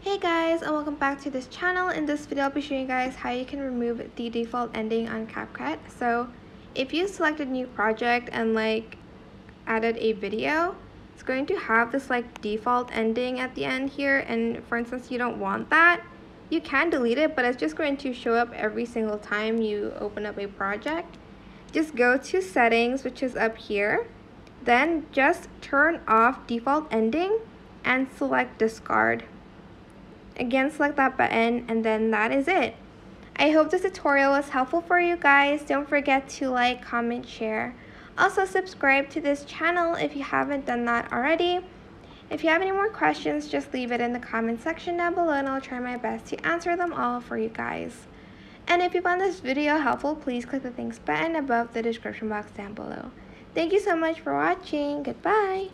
Hey guys, and welcome back to this channel. In this video I'll be showing you guys how you can remove the default ending on CapCut. So if you select a new project and added a video, it's going to have this default ending at the end here, and for instance you don't want that, you can delete it, but it's just going to show up every single time you open up a project. Just go to settings, which is up here, then just turn off default ending and select discard. Again, select that button, and then that is it. I hope this tutorial was helpful for you guys. Don't forget to like, comment, share. Also subscribe to this channel if you haven't done that already. If you have any more questions, just leave it in the comment section down below and I'll try my best to answer them all for you guys. And if you found this video helpful, please click the thanks button above the description box down below. Thank you so much for watching. Goodbye.